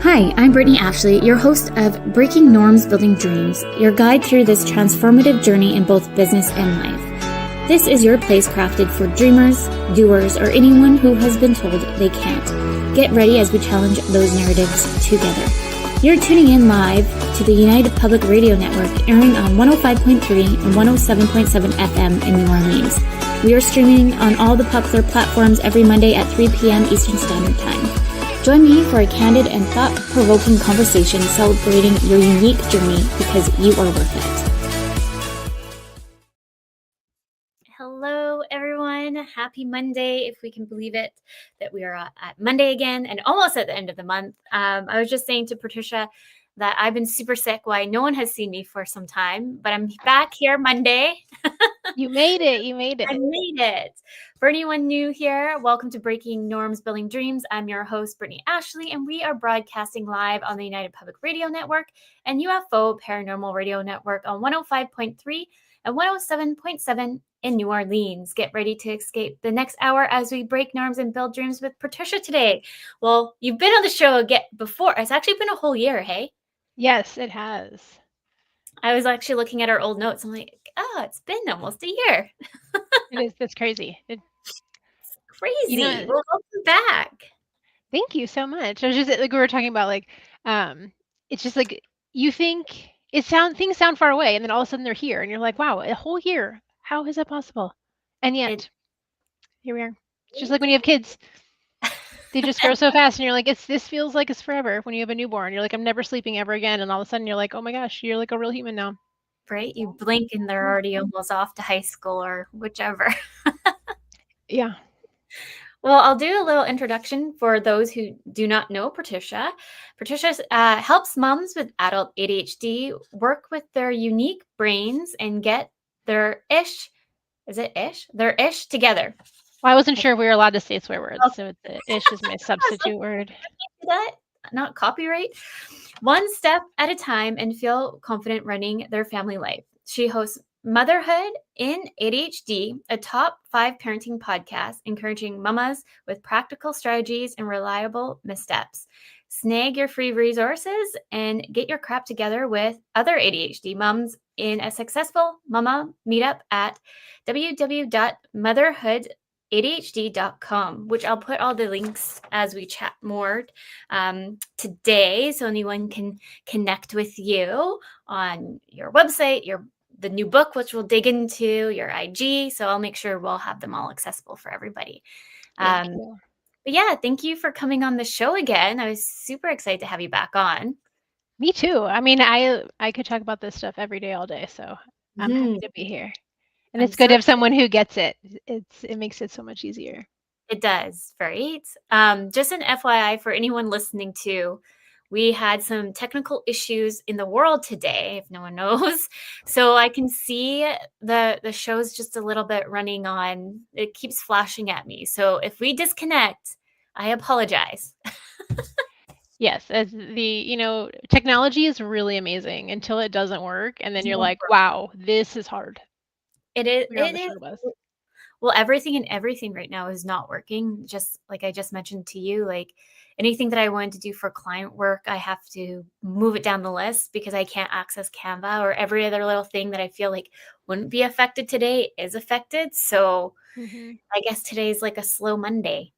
Hi, I'm Brittney Ashley, your host of Breaking Norms, Building Dreams, your guide through this transformative journey in both business and life. This is your place crafted for dreamers, doers, or anyone who has been told they can't. Get ready as we challenge those narratives together. You're tuning in live to the United Public Radio Network, airing on 105.3 and 107.7 FM in New Orleans. We are streaming on all the popular platforms every Monday at 3 p.m. Eastern Standard Time. Join me for a candid and thought-provoking conversation celebrating your unique journey because you are worth it. Hello, everyone. Happy Monday, if we can believe it, that we are at Monday again and almost at the end of the month. I was just saying to Patricia that I've been super sick. Why no one has seen me for some time, but I'm back here Monday. You made it. You made it. I made it. For anyone new here, welcome to Breaking Norms, Building Dreams. I'm your host, Brittney Ashley, and we are broadcasting live on the United Public Radio Network and UFO Paranormal Radio Network on 105.3 and 107.7 in New Orleans. Get ready to escape the next hour as we break norms and build dreams with Patricia today. Well, you've been on the show again before. It's actually been a whole year, hey? Yes, it has. I was actually looking at our old notes. I'm like, oh, it's been almost a year. It is. That's crazy. It's crazy. Well, welcome back. Thank you so much. I was just like we were talking about it's just like you think things sound far away and then all of a sudden they're here and you're like, wow, a whole year. How is that possible? And yet here we are. It's just like when you have kids. They just grow so fast and you're like, this feels like it's forever. When you have a newborn, you're like, I'm never sleeping ever again. And all of a sudden you're like, oh my gosh, you're like a real human now. Right? You blink and they're already almost off to high school or whichever. Yeah. Well, I'll do a little introduction for those who do not know Patricia. Patricia helps moms with adult ADHD work with their unique brains and get their ish together. Well, I wasn't sure if we were allowed to say swear words, so the ish is my substitute word. That, not copyright. One step at a time and feel confident running their family life. She hosts Motherhood in ADHD, a top 5 parenting podcast encouraging mamas with practical strategies and reliable missteps. Snag your free resources and get your crap together with other ADHD moms in a successful mama meetup at www.motherhoodadhd.com, which I'll put all the links as we chat more today, so anyone can connect with you on your website, the new book, which we'll dig into, your IG. So I'll make sure we'll have them all accessible for everybody. But yeah, thank you for coming on the show again. I was super excited to have you back on. Me too. I mean, I could talk about this stuff every day, all day. So I'm happy to be here. And it's good to have someone who gets it. It makes it so much easier. It does, right? Just an FYI for anyone listening to, we had some technical issues in the world today, if no one knows. So I can see the show's just a little bit running on. It keeps flashing at me. So if we disconnect, I apologize. Yes, as technology is really amazing until it doesn't work. And then you're like, wow, this is hard. It is. Well, everything right now is not working. Just like I just mentioned to you, like anything that I wanted to do for client work, I have to move it down the list because I can't access Canva, or every other little thing that I feel like wouldn't be affected today is affected. So I guess today's like a slow Monday.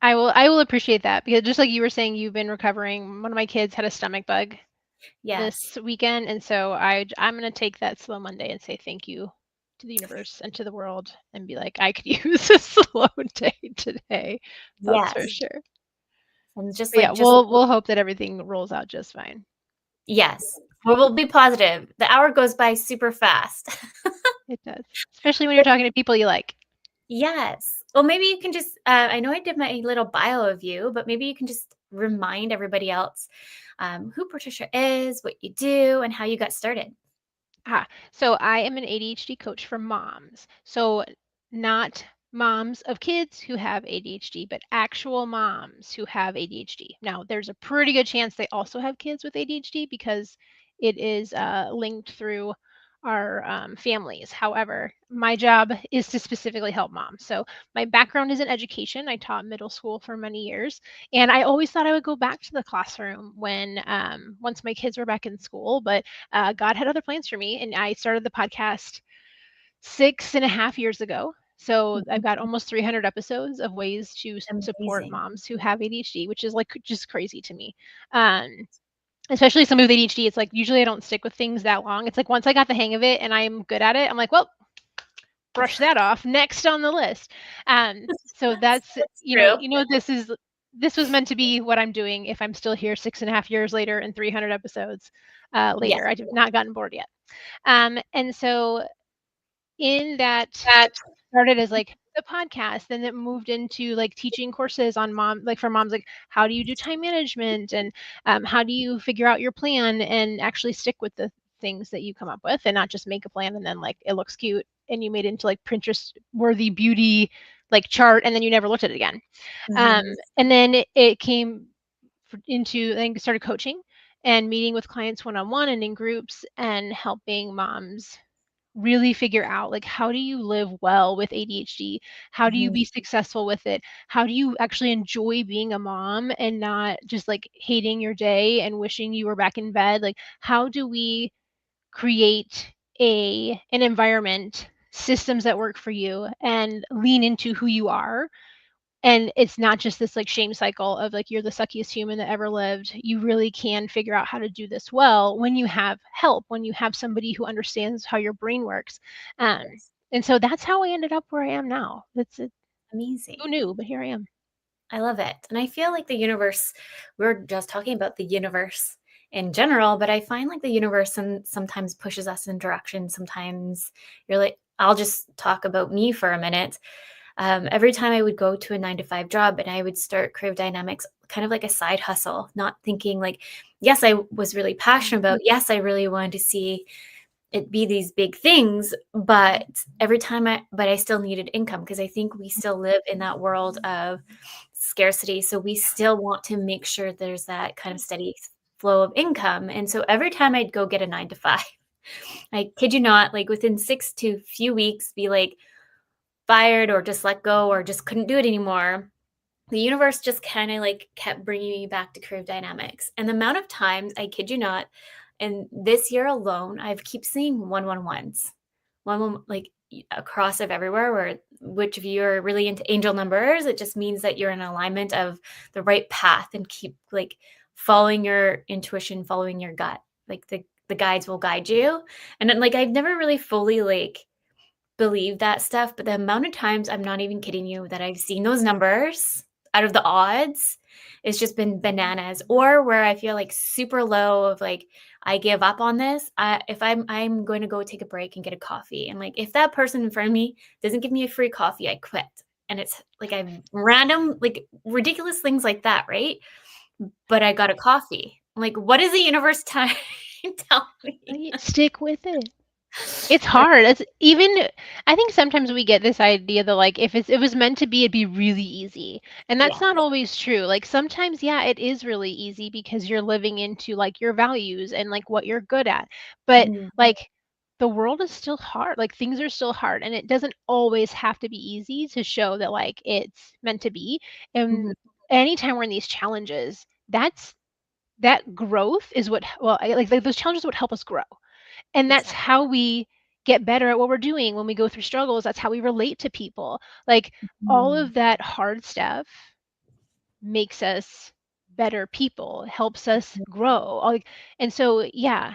I will appreciate that, because just like you were saying, you've been recovering. One of my kids had a stomach bug this weekend. And so I'm going to take that slow Monday and say thank you to the universe and to the world and be like, I could use a slow day today. That's for sure. And just we'll hope that everything rolls out just fine. Yes. Well, we'll be positive. The hour goes by super fast. It does. Especially when you're talking to people you like. Yes. Well, maybe you can just, I know I did my little bio of you, but maybe you can just remind everybody else who Patricia is, what you do, and how you got started. So I am an ADHD coach for moms. So not moms of kids who have ADHD, but actual moms who have ADHD. Now, there's a pretty good chance they also have kids with ADHD because it is linked through families. However, my job is to specifically help moms. So my background is in education. I taught middle school for many years, and I always thought I would go back to the classroom when once my kids were back in school. But God had other plans for me, and I started the podcast 6.5 years ago. So I've got almost 300 episodes of ways to support Amazing. moms who have ADHD, which is like just crazy to me. Um, Especially some with ADHD, it's like usually I don't stick with things that long. It's like once I got the hang of it and I'm good at it, I'm like, well, brush that off. Next on the list. So that's That's true. this was meant to be what I'm doing if I'm still here 6.5 years later and 300 episodes Yeah. later. I have not gotten bored yet. And so in that That. started as like the podcast, then it moved into like teaching courses on for moms, like how do you do time management and how do you figure out your plan and actually stick with the things that you come up with and not just make a plan and then like it looks cute and you made it into like Pinterest worthy beauty like chart and then you never looked at it again. Mhm. And then it came into, I started coaching and meeting with clients one-on-one and in groups and helping moms really figure out like how do you live well with ADHD? How do you Mhm. be successful with it? How do you actually enjoy being a mom and not just like hating your day and wishing you were back in bed? Like how do we create an environment, systems that work for you and lean into who you are, and it's not just this like shame cycle of like you're the suckiest human that ever lived. You really can figure out how to do this well when you have help, when you have somebody who understands how your brain works. Yes. And so that's how I ended up where I am now. That's it. Amazing. Who knew? But here I am. I love it. And I feel like the universe, we're just talking about the universe in general, but I find like the universe sometimes pushes us in directions. Sometimes you're like, I'll just talk about me for a minute. Every time I would go to a 9 to 5 job and I would start Crave Dynamics, kind of like a side hustle, not thinking like, yes, I was really passionate about, yes, I really wanted to see it be these big things, but but I still needed income because I think we still live in that world of scarcity. So we still want to make sure there's that kind of steady flow of income. And so every time I'd go get a 9 to 5, I kid you not, like within 6 to few weeks, be like fired or just let go or just couldn't do it anymore. The universe just kind of like kept bringing me back to Curve Dynamics. And the amount of times, I kid you not, and this year alone, I've keep seeing 111s, like across of everywhere. Where which if you're really into angel numbers, it just means that you're in alignment of the right path and keep like following your intuition, following your gut. Like the guides will guide you. And then like I've never really fully like believe that stuff, but the amount of times, I'm not even kidding you, that I've seen those numbers out of the odds, it's just been bananas. Or where I feel like super low of like, I give up on this. If I'm going to go take a break and get a coffee. And like, if that person in front of me doesn't give me a free coffee, I quit. And it's like I've random, like ridiculous things like that, right? But I got a coffee. I'm like, what is the universe trying to tell me? Stick with it. It's hard. It's even I think sometimes we get this idea that like if it was meant to be, it'd be really easy. And that's Yeah. not always true. Like sometimes, yeah, it is really easy because you're living into like your values and like what you're good at. But Mhm. like the world is still hard. Like things are still hard and it doesn't always have to be easy to show that like it's meant to be. And Mhm. anytime we're in these challenges, that growth is what like those challenges would help us grow, and that's Exactly. how we get better at what we're doing when we go through struggles. That's how we relate to people. Like all Mhm. of that hard stuff makes us better people, helps us grow. Like, and so, yeah,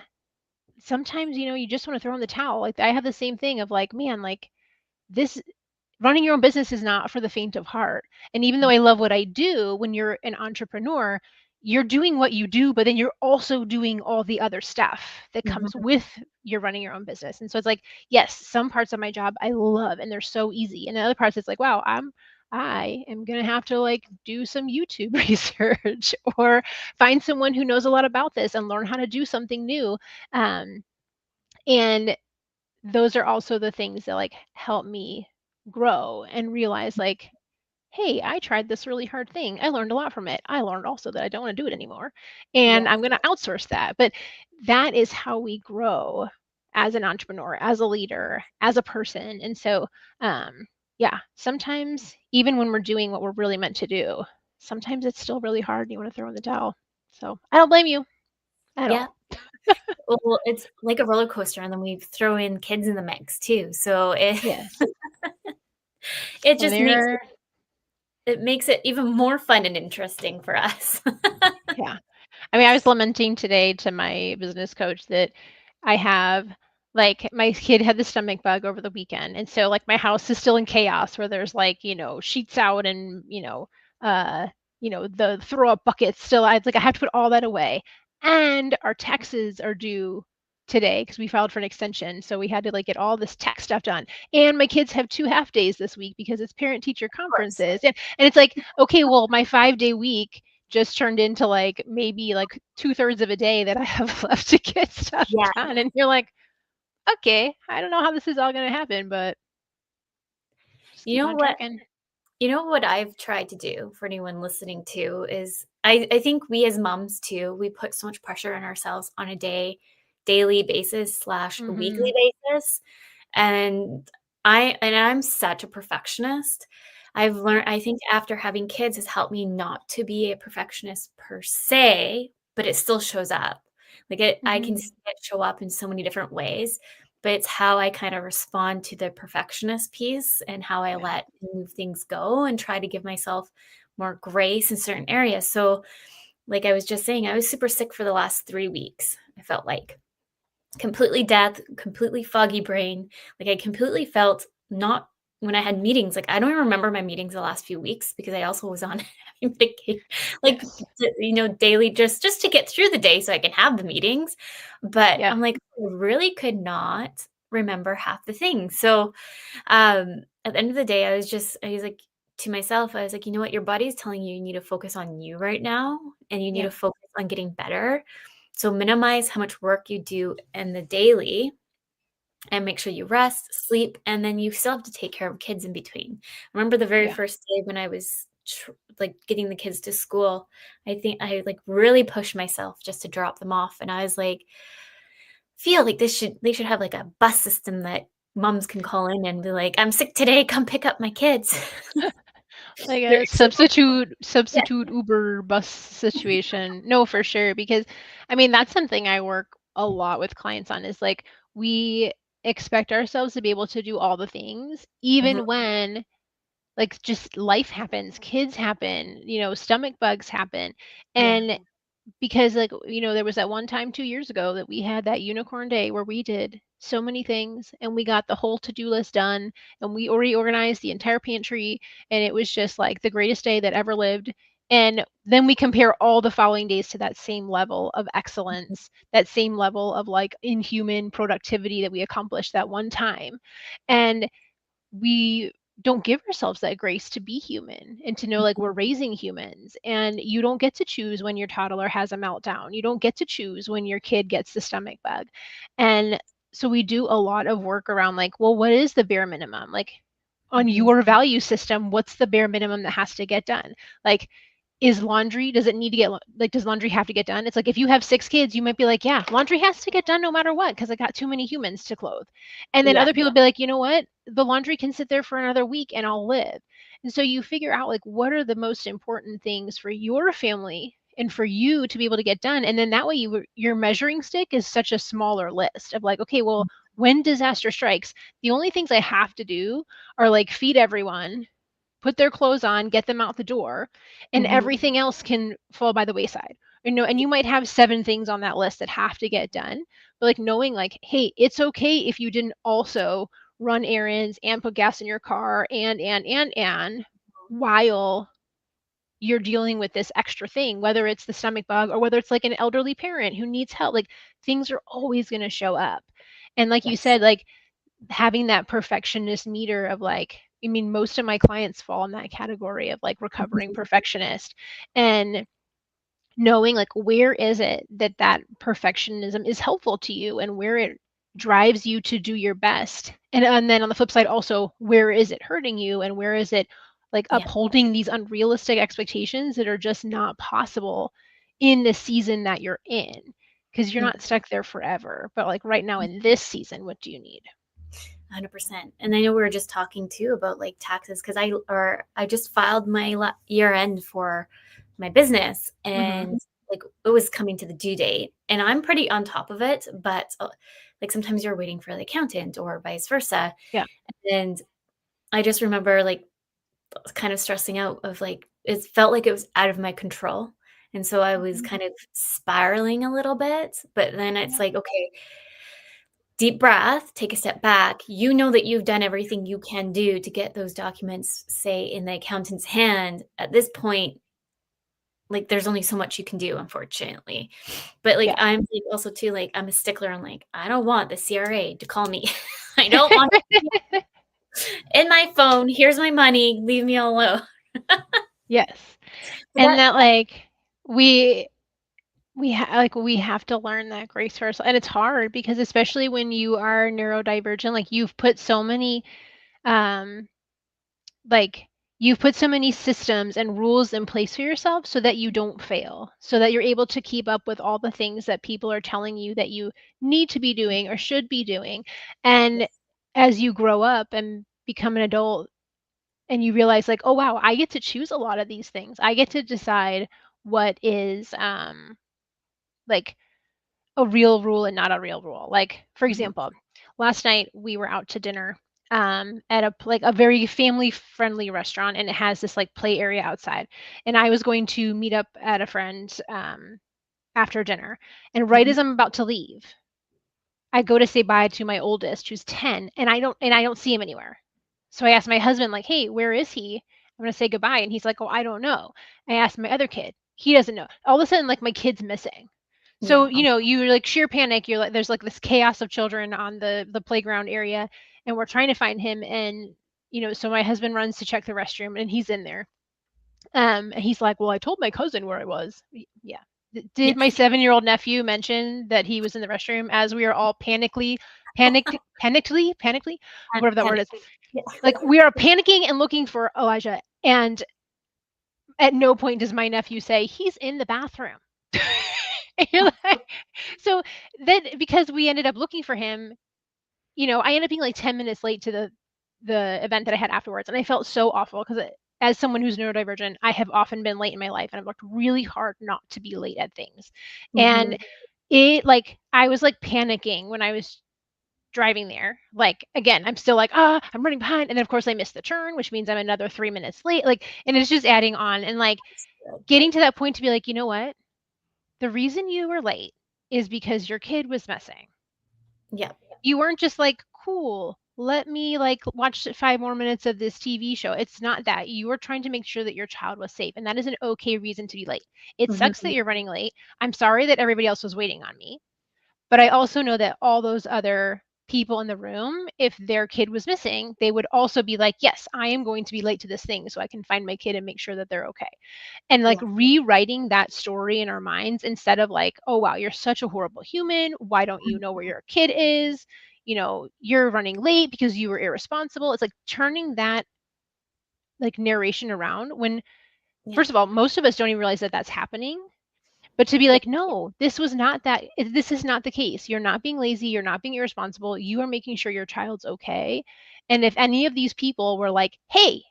sometimes, you just want to throw in the towel. Like I have the same thing of like, man, like this running your own business is not for the faint of heart. And even though I love what I do, when you're an entrepreneur, you're doing what you do, but then you're also doing all the other stuff that comes Mhm. with you're running your own business. And so it's like, yes, some parts of my job I love and they're so easy. And the other parts it's like, wow, I am going to have to like do some YouTube research or find someone who knows a lot about this and learn how to do something new. And those are also the things that like help me grow and realize like, hey, I tried this really hard thing. I learned a lot from it. I learned also that I don't want to do it anymore. Yeah. And I'm going to outsource that. But that is how we grow as an entrepreneur, as a leader, as a person. And so, yeah, sometimes even when we're doing what we're really meant to do, sometimes it's still really hard and you want to throw in the towel. So I don't blame you at Yeah. all. Well, it's like a roller coaster, and then we throw in kids in the mix too. So it Yes. it And just makes it even more fun and interesting for us. yeah. I mean, I was lamenting today to my business coach that I have like my kid had the stomach bug over the weekend. And so like my house is still in chaos where there's like, sheets out and, the throw up buckets still. I have to put all that away. And our taxes are due today because we filed for an extension. So we had to like get all this tax stuff done. And my kids have 2 half days this week because it's parent teacher Of course. conferences. And it's like, okay, well, my 5-day week just turned into like maybe like 2/3 of a day that I have left to get stuff Yeah. done. And you're like, okay, I don't know how this is all going to happen, but just You keep know on what? trucking. You know what I've tried to do for anyone listening to is I think we as moms too, we put so much pressure on ourselves on a daily basis slash Mm-hmm. weekly basis. And I'm such a perfectionist. I've learned, I think after having kids has helped me not to be a perfectionist per se, but it still shows up. I can Mm-hmm. see it show up in so many different ways, but it's how I kind of respond to the perfectionist piece and how I Yeah. let move things go and try to give myself more grace in certain areas. So, like I was just saying, I was super sick for the last 3 weeks. I felt like completely death, completely foggy brain. Like I completely felt not when I had meetings. Like I don't even remember my meetings the last few weeks because I also was on having medication, like Yes. daily just to get through the day so I can have the meetings. But Yeah. I'm like, I really could not remember half the things. So at the end of the day, I was like to myself, I was like, you know what, your body is telling you you need to focus on you right now and you need Yeah. to focus on getting better. So minimize how much work you do in the daily and make sure you rest, sleep, and then you still have to take care of kids in between. I remember the very Yeah. first day when I was like getting the kids to school, I think I like really pushed myself just to drop them off. And I was like, feel like they should have like a bus system that moms can call in and be like, I'm sick today, come pick up my kids. Like They're a so yeah. substitute Uber bus situation. No, for sure. Because I mean, that's something I work a lot with clients on is like we expect ourselves to be able to do all the things, Mhm. even when like just life happens, kids happen, stomach bugs happen. Yeah. And because like, there was that one time 2 years ago that we had that unicorn day where we did so many things and we got the whole to-do list done and we reorganized the entire pantry and it was just like the greatest day that ever lived. And then we compare all the following days to that same level of excellence, that same level of like inhuman productivity that we accomplished that one time. And we don't give ourselves that grace to be human and to know like we're raising humans, and you don't get to choose when your toddler has a meltdown, you don't get to choose when your kid gets the stomach bug. And so we do a lot of work around like, well, what is the bare minimum, like on Mhm. your value system, what's the bare minimum that has to get done? Like, is laundry, does it need to get like, does laundry have to get done? It's like if you have 6 kids, you might be like, yeah, laundry has to get done no matter what because I got too many humans to clothe. And then Yeah. other people be like, you know what, the laundry can sit there for another week and I'll live. And so you figure out like what are the most important things for your family and for you to be able to get done. And then that way your measuring stick is such a smaller list of like, okay, well, when disaster strikes, the only things I have to do are like feed everyone, put their clothes on, get them out the door, and Mhm. everything else can fall by the wayside. And you might have 7 things on that list that have to get done, but like knowing like, hey, it's okay if you didn't also run errands and put gas in your car and while you're dealing with this extra thing, whether it's the stomach bug or whether it's like an elderly parent who needs help, like things are always going to show up. And like you Yes. said, like having that perfectionist meter of like, I mean, most of my clients fall in that category of like recovering Mhm. perfectionist, and knowing like where is it that that perfectionism is helpful to you and where it drives you to do your best. And then on the flip side also, where is it hurting you and where is it like Yeah. upholding these unrealistic expectations that are just not possible in the season that you're in. because you're not stuck there forever. But like right now in this season, what do you need? 100%. And I know we were just talking too about like taxes, because I just filed my year end for my business, and like it was coming to the due date, and I'm pretty on top of it, but like sometimes you're waiting for the accountant or vice versa. Yeah. And I just remember like kind of stressing out of like, it felt like it was out of my control. And so I was kind of spiraling a little bit, but then it's like, okay, deep breath, take a step back. You know that you've done everything you can do to get those documents, say, in the accountant's hand. At this point, like there's only so much you can do, unfortunately. But like I'm like also too, like I'm a stickler on like, I don't want the CRA to call me. I don't want it in my phone. Here's my money. Leave me alone. Yes. And that like we have to learn that grace for ourselves. And it's hard because especially when you are neurodivergent, like you've put so many like you've put so many systems and rules in place for yourself so that you don't fail, so that you're able to keep up with all the things that people are telling you that you need to be doing or should be doing. And as you grow up and become an adult and you realize like, oh wow, I get to choose a lot of these things. I get to decide what is like a real rule and not a real rule. Like for example, last night we were out to dinner at a very family friendly restaurant, and it has this like play area outside, and I was going to meet up at a friend's after dinner, and right as I'm about to leave, I go to say bye to my oldest who's 10, and I don't see him anywhere. So I asked my husband like, hey, where is he? I'm going to say goodbye. And he's like, oh, I don't know. I asked my other kid, he doesn't know. All of a sudden, like my kid's missing. So, you like sheer panic. You're like, there's like this chaos of children on the playground area, and we're trying to find him. And, so my husband runs to check the restroom, and he's in there. And he's like, well, I told my cousin where I was. Yeah. Did my 7-year-old nephew mention that he was in the restroom as we are all panically, whatever that word is. Like we are panicking and looking for Elijah. And at no point does my nephew say, he's in the bathroom. So then because we ended up looking for him, I ended up being like 10 minutes late to the event that I had afterwards. And I felt so awful because as someone who's neurodivergent, I have often been late in my life, and I've worked really hard not to be late at things. And it like, I was like panicking when I was driving there. Like, again, I'm still like, I'm running behind. And then of course I missed the turn, which means I'm another 3 minutes late. Like, and it's just adding on, and like getting to that point to be like, you know what? The reason you were late is because your kid was missing. Yeah. You weren't just like, cool, let me like watch 5 more minutes of this TV show. It's not that. You were trying to make sure that your child was safe, and that is an okay reason to be late. It sucks that you're running late. I'm sorry that everybody else was waiting on me. But I also know that all those other people in the room, if their kid was missing, they would also be like, yes, I am going to be late to this thing so I can find my kid and make sure that they're okay. And like rewriting that story in our minds instead of like, oh, wow, you're such a horrible human. Why don't you know where your kid is? You're running late because you were irresponsible. It's like turning that like narration around when, first of all, most of us don't even realize that that's happening. But to be like, no, this is not the case. You're not being lazy. You're not being irresponsible. You are making sure your child's okay. And if any of these people were like, hey,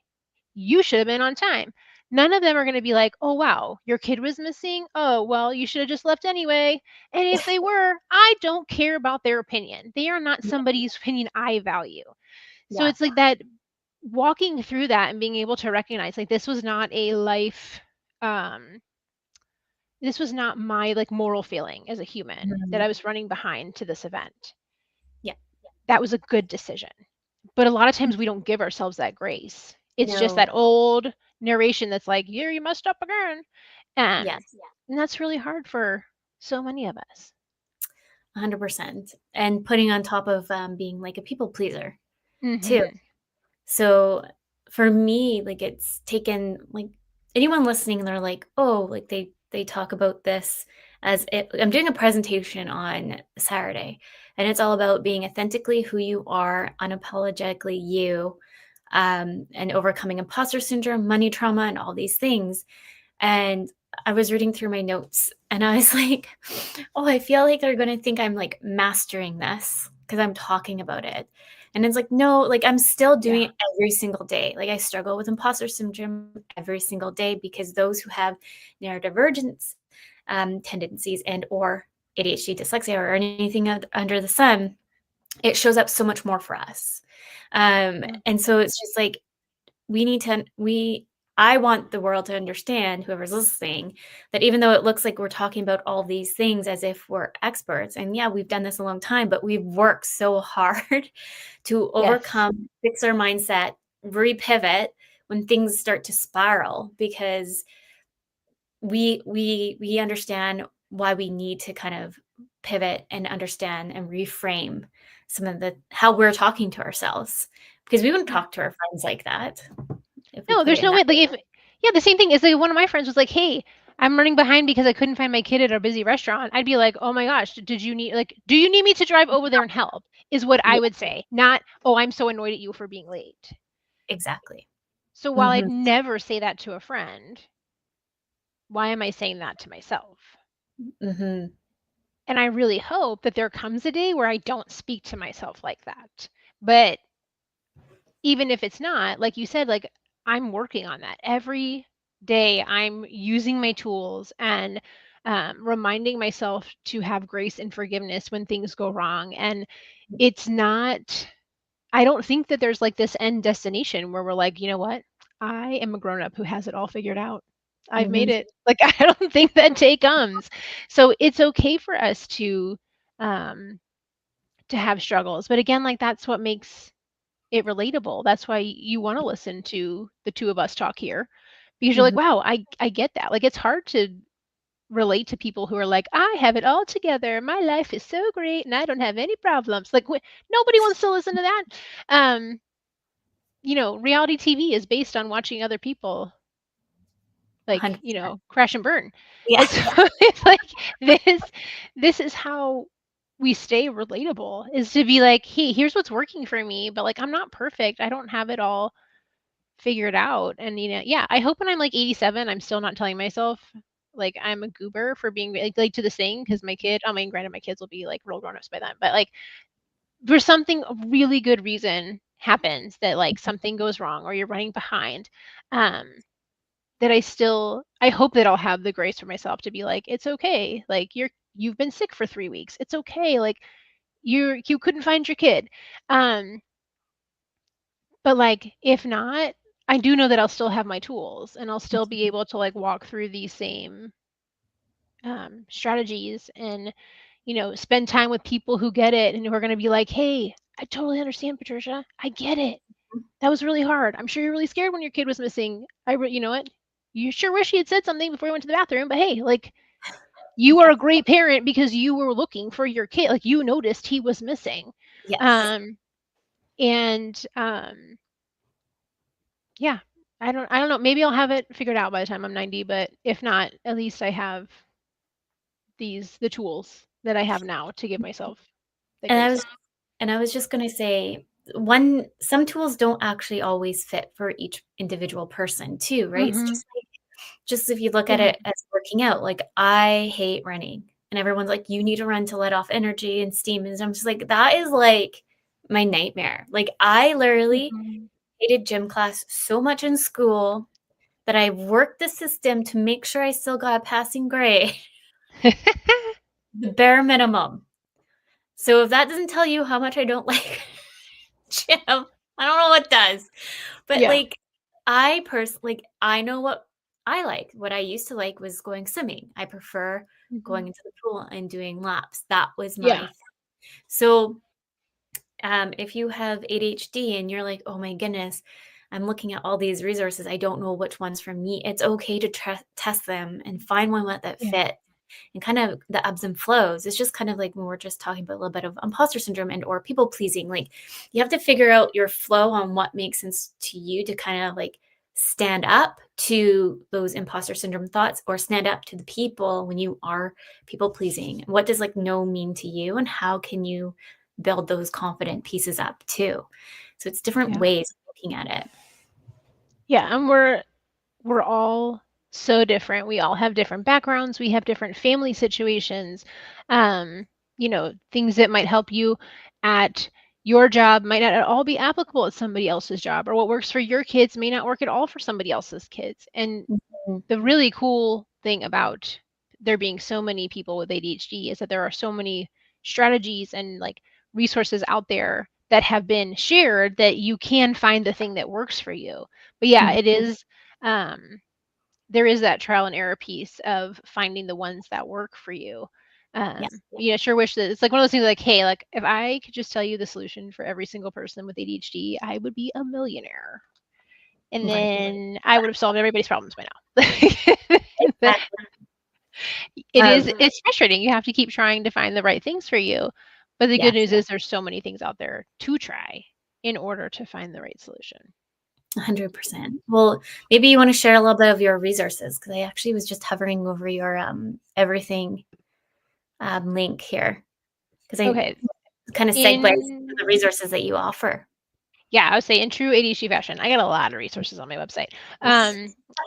you should have been on time, none of them are going to be like, oh, wow, your kid was missing. Oh, well, you should have just left anyway. And if they were, I don't care about their opinion. They are not somebody's opinion I value. So it's like that, walking through that and being able to recognize like this was not a life this was not my like moral failing as a human that I was running behind to this event. Yeah. That was a good decision. But a lot of times we don't give ourselves that grace. It's just that old narration that's like, here, you messed up again. And that's really hard for so many of us. 100%. And putting on top of being like a people pleaser too. So for me, like it's taken like anyone listening and they're like, oh, like they talk about this as I'm doing a presentation on Saturday, and it's all about being authentically who you are, unapologetically you, and overcoming imposter syndrome, money trauma, and all these things. And I was reading through my notes and I was like, oh, I feel like they're going to think I'm like mastering this because I'm talking about it. And it's like, no, like I'm still doing Yeah. it every single day. Like I struggle with imposter syndrome every single day because those who have neurodivergence tendencies and or ADHD, dyslexia, or anything under the sun, it shows up so much more for us. And so it's just like, I want the world to understand, whoever's listening, that even though it looks like we're talking about all these things as if we're experts, and yeah, we've done this a long time, but we've worked so hard to Yes. overcome, fix our mindset, repivot when things start to spiral, because we understand why we need to kind of pivot and understand and reframe some of the how we're talking to ourselves, because we wouldn't talk to our friends like that if we No, put it there's in no that. way. Like, if yeah, the same thing is like one of my friends was like, "Hey, I'm running behind because I couldn't find my kid at a busy restaurant." I'd be like, "Oh my gosh, did you need like, do you need me to drive over there and help?" Is what I Yeah, would say. Not, "Oh, I'm so annoyed at you for being late." exactly. So while I'd Mhm, never say that to a friend, why am I saying that to myself? mhm, And I really hope that there comes a day where I don't speak to myself like that. But even if it's not, like you said, like I'm working on that every day. I'm using my tools and reminding myself to have grace and forgiveness when things go wrong. And it's not, I don't think that there's like this end destination where we're like, you know what? I am a grown up who has it all figured out. I've made mhm, it. Like, I don't think that day comes. So it's okay for us um, to have struggles. But again, like that's what makes it relatable. That's why you wanna listen to the 2 of us talk here, because you're like, mhm, "Wow, I get that." Like, it's hard to relate to people who are like, "I have it all together. My life is so great, and I don't have any problems." Like, nobody wants to listen to that. Um, reality TV is based on watching other people, like, 100%. crash and burn. Yeah, And so it's like this is how we stay relatable, is to be like, "Hey, here's what's working for me, but, like, I'm not perfect. I don't have it all figured out." And yeah, I hope when I'm like 87 I'm still not telling myself like I'm a goober for being like to this thing, because my kid, I mean, granted my kids will be like real grown-ups by then, but like for something, a really good reason happens that like something goes wrong or you're running behind, um that I hope that I'll have the grace for myself to be like, it's okay, like you've been sick for 3 weeks, it's okay, like you couldn't find your kid. um But, like, if not, I do know that I'll still have my tools, and I'll still be able to, like, walk through these same, strategies and, spend time with people who get it and who are gonna be like, "Hey, I totally understand, Patricia. I get it. That was really hard. I'm sure you're really scared when your kid was missing. You know what? You sure wish you had said something before you went to the bathroom, but hey, like, you are yeah, a great parent because you were looking for your kid. Like, you noticed he was missing." yes. Um, and, Yeah. I don't know, maybe I'll have it figured out by the time I'm 90, but if not, at least I have the tools that I have now to give myself the And I grace. was and I was just gonna say, one some tools don't actually always fit for each individual person too, right? It's Mhm. just if you look at Yeah. it as working out, like, I hate running, and everyone's like, "You need to run to let off energy and steam," and I'm just like, that is, like, my nightmare. Like, I literally Mhm. hated gym class so much in school that I worked the system to make sure I still got a passing grade, the bare minimum. So if that doesn't tell you how much I don't like gym, I don't know what does. But, Yeah. like, I know what I like. What I used to like was going swimming. I prefer going Mhm. into the pool and doing laps. That was my Yeah. thing. So, if you have ADHD and you're like, "Oh my goodness, I'm looking at all these resources. I don't know which one's for me." It's okay to test them and find one that Yeah. fit, and kind of the ebbs and flows. It's just kind of like when we're just talking about a little bit of imposter syndrome and or people pleasing. Like, you have to figure out your flow on what makes sense to you to kind of like stand up to those imposter syndrome thoughts, or stand up to the people when you are people pleasing. What does like no mean to you, and how can you build those confident pieces up too? So it's different Yeah. ways of looking at it. Yeah, and we're all so different. We all have different backgrounds. We have different family situations. Things that might help you at your job might not at all be applicable at somebody else's job, or what works for your kids may not work at all for somebody else's kids. And Mhm. the really cool thing about there being so many people with ADHD is that there are so many strategies and like resources out there that have been shared that you can find the thing that works for you. But yeah, Mhm. it is there is that trial and error piece of finding the ones that work for you. Yeah. Sure wish that it's like one of those things like, hey, like if I could just tell you the solution for every single person with ADHD, I would be a millionaire. And Right. then I would have solved everybody's problems by now. But Exactly. it's frustrating. You have to keep trying to find the right things for you. But the good Yes. news is there's so many things out there to try in order to find the right solution. 100%. Well, maybe you want to share a little bit of your resources, because I actually was just hovering over your everything link here, because I Okay. kind of segues to the resources that you offer. Yeah, I would say in true ADHD fashion, I got a lot of resources on my website.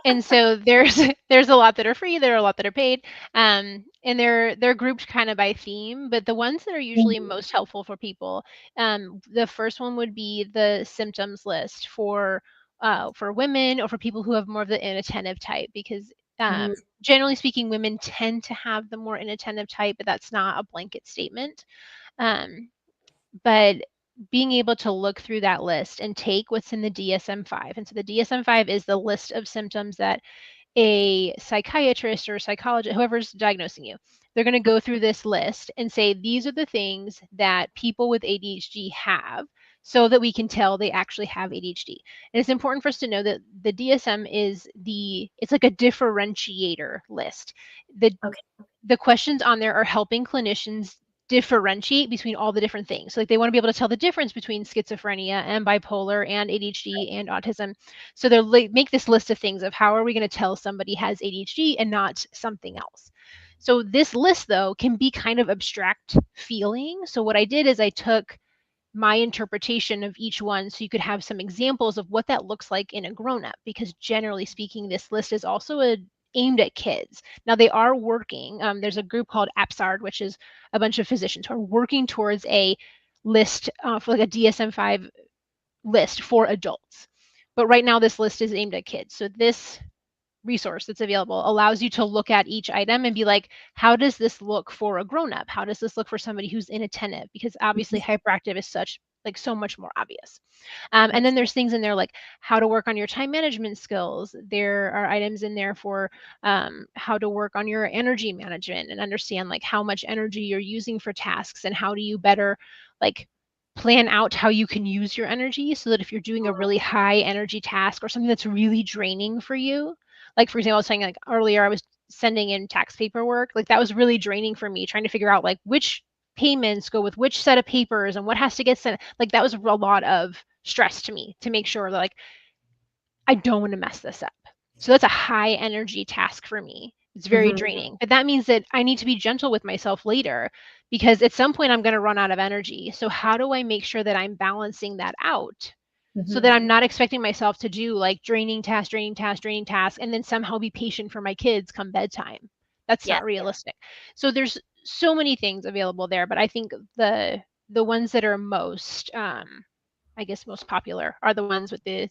And so there's there's a lot that are free, there are a lot that are paid, and they're grouped kind of by theme. But the ones that are usually most helpful for people, the first one would be the symptoms list for women or for people who have more of the inattentive type, because Mhm. generally speaking, women tend to have the more inattentive type, but that's not a blanket statement. Um, but being able to look through that list and take what's in the DSM-5. And so the DSM-5 is the list of symptoms that a psychiatrist or psychologist, whoever's diagnosing you, they're going to go through this list and say, these are the things that people with ADHD have, so that we can tell they actually have ADHD. And it's important for us to know that the DSM it's like a differentiator list. The Okay. the questions on there are helping clinicians differentiate between all the different things. So like they want to be able to tell the difference between schizophrenia and bipolar and ADHD and autism. So they'll make this list of things of how are we going to tell somebody has ADHD and not something else. So this list though can be kind of abstract feeling. So what I did is I took my interpretation of each one so you could have some examples of what that looks like in a grown-up, because generally speaking this list is also aimed at kids. Now they are working, there's a group called APSARD, which is a bunch of physicians who are working towards a list for like a DSM-5 list for adults, but right now this list is aimed at kids. So this resource that's available allows you to look at each item and be like, how does this look for a grown up? How does this look for somebody who's inattentive? Because obviously hyperactive is so much more obvious. And Yes. then there's things in there like how to work on your time management skills. There are items in there for how to work on your energy management and understand like how much energy you're using for tasks, and how do you better like plan out how you can use your energy, so that if you're doing a really high energy task or something that's really draining for you, like for example, I was saying like earlier, I was sending in tax paperwork. Like that was really draining for me, trying to figure out like which payments go with which set of papers and what has to get sent. Like that was a lot of stress to me to make sure that like I don't want to mess this up. So that's a high energy task for me. It's very Mhm. draining. But that means that I need to be gentle with myself later, because at some point I'm going to run out of energy. So how do I make sure that I'm balancing that out, so that Mhm. I'm not expecting myself to do like draining task, draining task, draining task, and then somehow be patient for my kids come bedtime? That's Yeah. not realistic. So there's so many things available there, but I think the ones that are most I guess most popular are the ones with the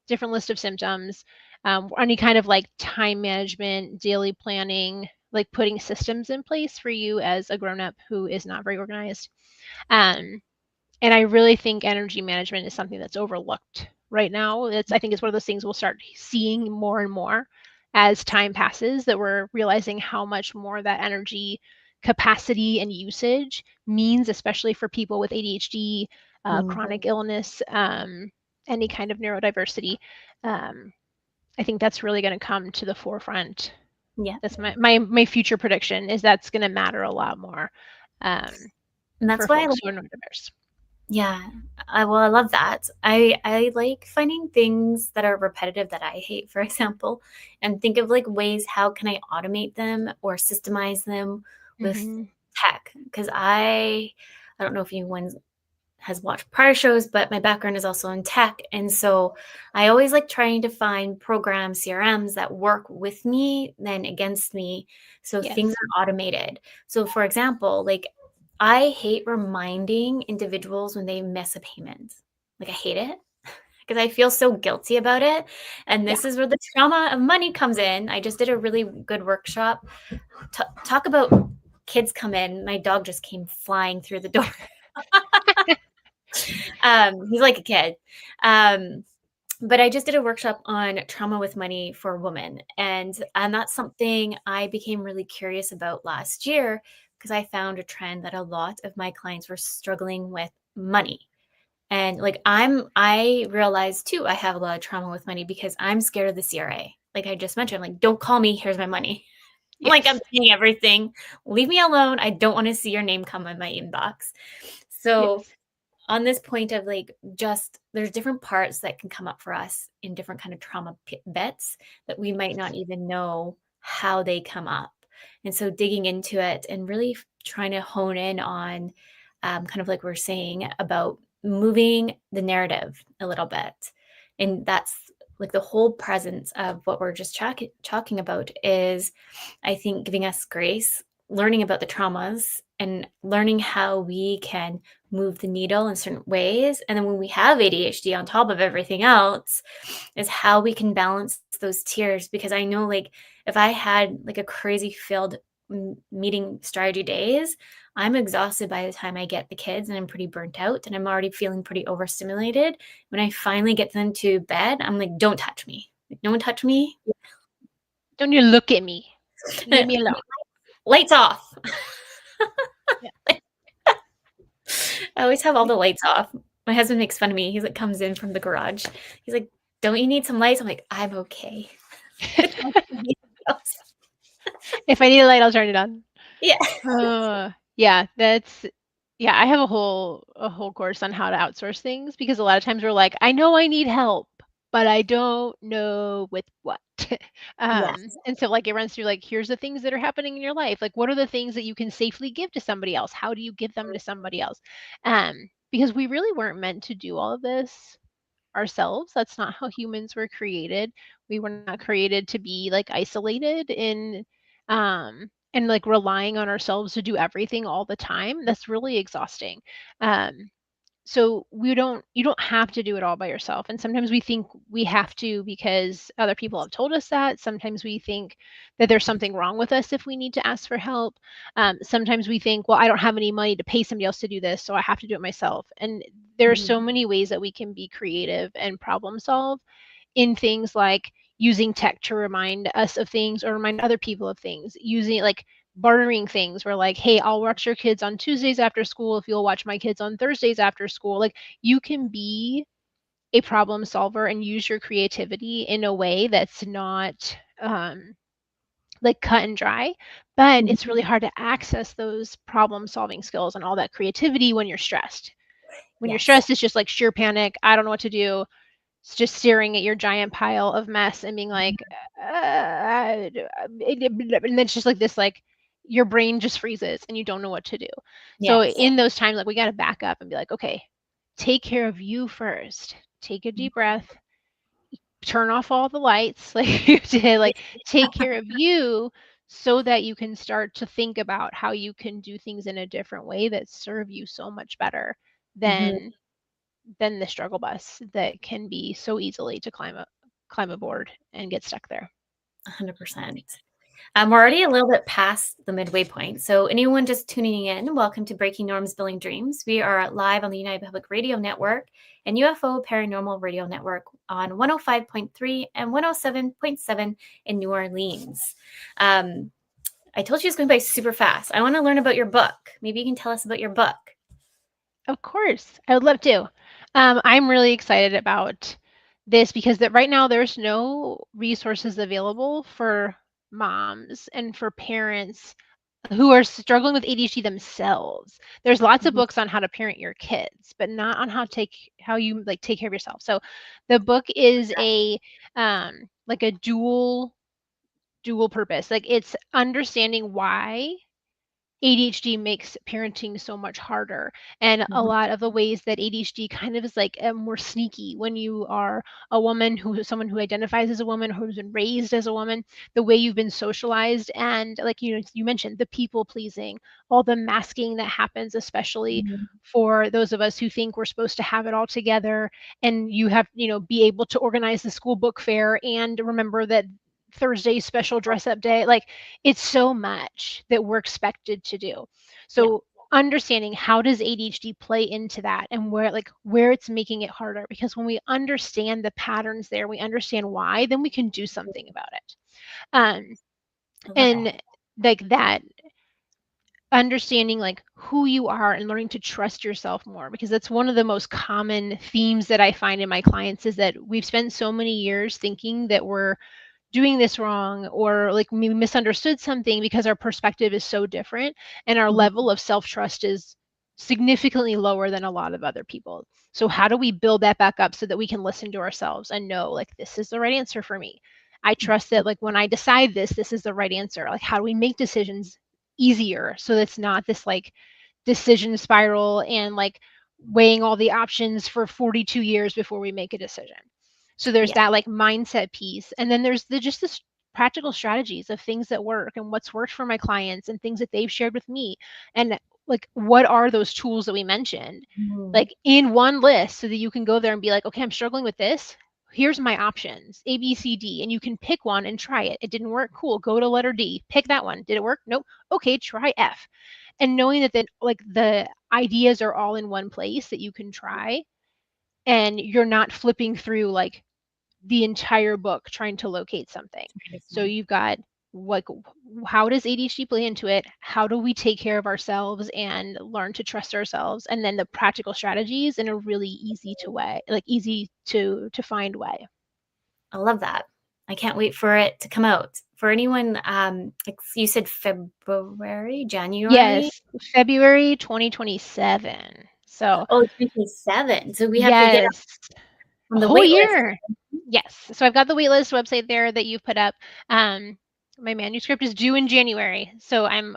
different list of symptoms, any kind of like time management, daily planning, like putting systems in place for you as a grown up who is not very organized. Um, and I really think energy management is something that's overlooked right now. I think it's one of those things we'll start seeing more and more as time passes, that we're realizing how much more that energy capacity and usage means, especially for people with ADHD, Mhm. chronic illness, any kind of neurodiversity. Um, I think that's really going to come to the forefront. Yeah. That's my future prediction, is that's going to matter a lot more um, And for that's why folks who are neurodiverse. yeah. I love that. I like finding things that are repetitive that I hate, for example, and think of like ways how can I automate them or systemize them with Mm-hmm. tech? Because I don't know if you has watched prior shows, but my background is also in tech. And so I always like trying to find programs, CRMs that work with me than against me. So things Yes. are automated. So for example, like I hate reminding individuals when they miss a payment. Like I hate it because I feel so guilty about it. And Yeah. this is where the trauma of money comes in. I just did a really good workshop. Talk about kids come in. My dog just came flying through the door. He's like a kid. But I just did a workshop on trauma with money for women. And that's something I became really curious about last year because I found a trend that a lot of my clients were struggling with money. And like I realized too, I have a lot of trauma with money because I'm scared of the CRA. Like I just mentioned, like, don't call me, here's my money. Like I'm Yes. paying everything. Leave me alone. I don't want to see your name come in my inbox. So Yes. on this point of like just there's different parts that can come up for us in different kind of trauma bits that we might not even know how they come up. And so digging into it and really trying to hone in on kind of like we're saying about moving the narrative a little bit. And that's like the whole presence of what we're just talking about is, I think, giving us grace, learning about the traumas and learning how we can move the needle in certain ways. And then when we have ADHD on top of everything else, is how we can balance those tiers. Because I know, like, if I had like a crazy filled meeting strategy days, I'm exhausted by the time I get the kids and I'm pretty burnt out and I'm already feeling pretty overstimulated. When I finally get them to bed, I'm like, don't touch me. Like, no one touch me. Don't you look at me. Leave me alone. Lights off. Yeah. I always have all the lights off. My husband makes fun of me. He's like comes in from the garage. He's like, "Don't you need some lights?" I'm like, "I'm okay." If I need a light, I'll turn it on. Yeah. Yeah, yeah, I have a whole course on how to outsource things because a lot of times we're like, I know I need help, but I don't know with what. Yes. And so like it runs through like, here's the things that are happening in your life. Like, what are the things that you can safely give to somebody else? How do you give them to somebody else? Because we really weren't meant to do all of this ourselves. That's not how humans were created. We were not created to be like isolated and like relying on ourselves to do everything all the time. That's really exhausting. Um so you don't have to do it all by yourself. And sometimes we think we have to because other people have told us that. Sometimes we think that there's something wrong with us if we need to ask for help. Sometimes we think, well, I don't have any money to pay somebody else to do this, so I have to do it myself. And there are Mhm. so many ways that we can be creative and problem solve in things like using tech to remind us of things or remind other people of things, using like bartering things where like, hey, I'll watch your kids on Tuesdays after school if you'll watch my kids on Thursdays after school. Like you can be a problem solver and use your creativity in a way that's not like cut and dry, but Mhm. it's really hard to access those problem solving skills and all that creativity when you're stressed. When you're Yes. stressed, it's just like sheer panic. I don't know what to do. It's just staring at your giant pile of mess and being like, and then it's just like this, like your brain just freezes and you don't know what to do. So Yes. in those times, like we got to back up and be like, okay, take care of you first. Take a deep breath, turn off all the lights, like you did, like take care of you so that you can start to think about how you can do things in a different way that serve you so much better Mhm. than the struggle bus that can be so easily to climb aboard and get stuck there. 100%. We're already a little bit past the midway point. So, anyone just tuning in, welcome to Breaking Norms, Building Dreams. We are live on the United Public Radio Network and UFO Paranormal Radio Network on 105.3 and 107.7 in New Orleans. I told you it's going by super fast. I want to learn about your book. Maybe you can tell us about your book. Of course, I would love to. I'm really excited about this because that right now there's no resources available for moms and for parents who are struggling with ADHD themselves. There's lots of Mhm. books on how to parent your kids, but not on how you like take care of yourself. So the book is a like a dual purpose. Like it's understanding why ADHD makes parenting so much harder. And a Mhm. lot of the ways that ADHD kind of is like more sneaky when you are a woman someone who identifies as a woman, who's been raised as a woman, the way you've been socialized, and like you mentioned, the people pleasing, all the masking that happens, especially Mhm. for those of us who think we're supposed to have it all together, and you have, be able to organize the school book fair and remember that Thursday special dress up day. Like, it's so much that we're expected to do. Yeah. So understanding how does ADHD play into that, and where it's making it harder, because when we understand the patterns there, we understand why, then we can do something about it. Um, I love that. and like that, understanding like who you are and learning to trust yourself more, because that's one of the most common themes that I find in my clients, is that we've spent so many years thinking that we're doing this wrong, or like we misunderstood something because our perspective is so different and our Mhm. level of self-trust is significantly lower than a lot of other people. So how do we build that back up so that we can listen to ourselves and know, like, this is the right answer for me? I trust that, like, when I decide this is the right answer. Like, how do we make decisions easier so that's not this like decision spiral and like weighing all the options for 42 years before we make a decision? So there's Yeah. that like mindset piece. And then there's just this practical strategies of things that work and what's worked for my clients and things that they've shared with me. And like, what are those tools that we mentioned? Mhm. Like, in one list, so that you can go there and be like, okay, I'm struggling with this. Here's my options, A, B, C, D. And you can pick one and try it. It didn't work. Cool. Go to letter D. Pick that one. Did it work? Nope. Okay, try F. And knowing that then like the ideas are all in one place that you can try, and you're not flipping through like the entire book trying to locate something. So you've got what how does ADHD play into it? How do we take care of ourselves and learn to trust ourselves? And then the practical strategies in a really easy to find way. I love that. I can't wait for it to come out. For anyone, like you said, February, January? Yes, February 2027. So, Oh, 27. So we have to get yes. on A the whole wait list. year. Yes. So I've got the waitlist website there that you've put up. Um, my manuscript is due in January, so I'm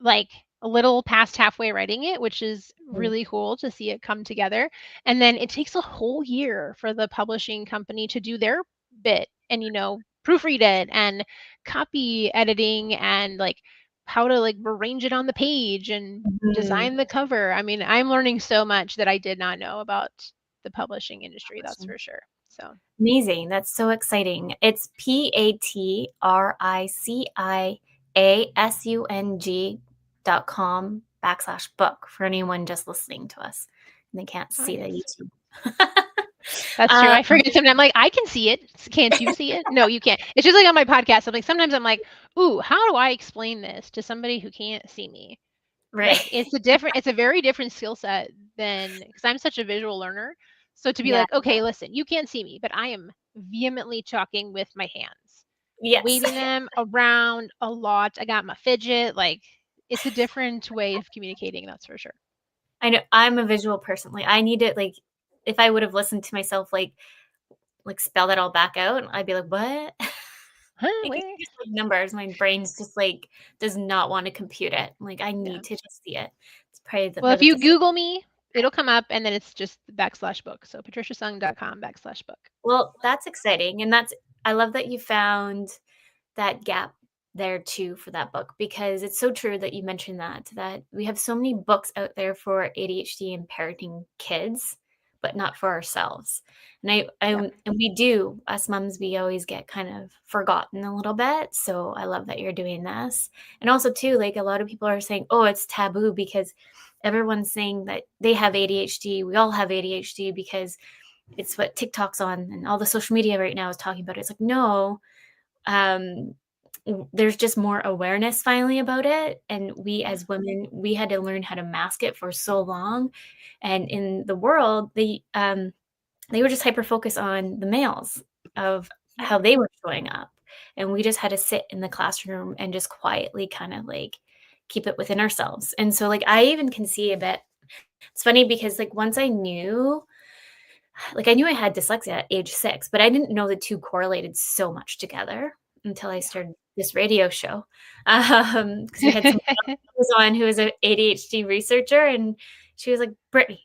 like a little past halfway writing it, which is Mm. really cool to see it come together. And then it takes a whole year for the publishing company to do their bit and, proofread it and copy editing and like how to like arrange it on the page and Mhm. design the cover. I mean, I'm learning so much that I did not know about the publishing industry, that's for sure. So, Amazing. That's so exciting. It's patriciasung.com/book for anyone just listening to us and they can't oh, see the yes. YouTube. That's true. Um, I forget sometimes. I'm like, I can see it. Can't you see it? No, you can't. It's just like on my podcast. Sometimes I'm like, ooh, how do I explain this to somebody who can't see me? right. Like, it's a very different skill set than, because I'm such a visual learner. So to be Yeah. like, okay, listen, you can't see me, but I am vehemently talking with my hands, Yes. waving them around a lot. I got my fidget. Like, it's a different way of communicating, that's for sure. I know I'm a visual person. Like I need it like if I would have listened to myself like spell that all back out, I'd be like, "What?" Huh? Like, it's Where? just, like, numbers. My brain's just, like, does not wanna compute it. Like, I Yeah. need to just see it. It's probably the Well, if really you just Google me, it'll come up, and then it's just /book. So patriciasung.com/book. well, that's exciting, and that's I love that you found that gap there too for that book because it's so true that you mentioned that we have so many books out there for ADHD and parenting kids, but not for ourselves. And Yeah. and we do us moms we always get kind of forgotten a little bit. So I love that you're doing this. And also too like a lot of people are saying, "Oh, it's taboo because everyone's saying that they have ADHD. We all have ADHD because it's what TikTok's on and all the social media right now is talking about it." It's like, "No, um, there's just more awareness finally about it, and we Yeah. as women, we had to learn how to mask it for so long, and in the world, they were just hyper focused on the males of Yeah. how they were showing up, and we just had to sit in the classroom and just quietly kind of, like, keep it within ourselves, and so, like, I even can see a bit it's funny because, like, once I knew I had dyslexia at age 6, but I didn't know the 2 correlated so much together. until I started this radio show. Because we had someone who was on who was an ADHD researcher, and she was like, "Brittney,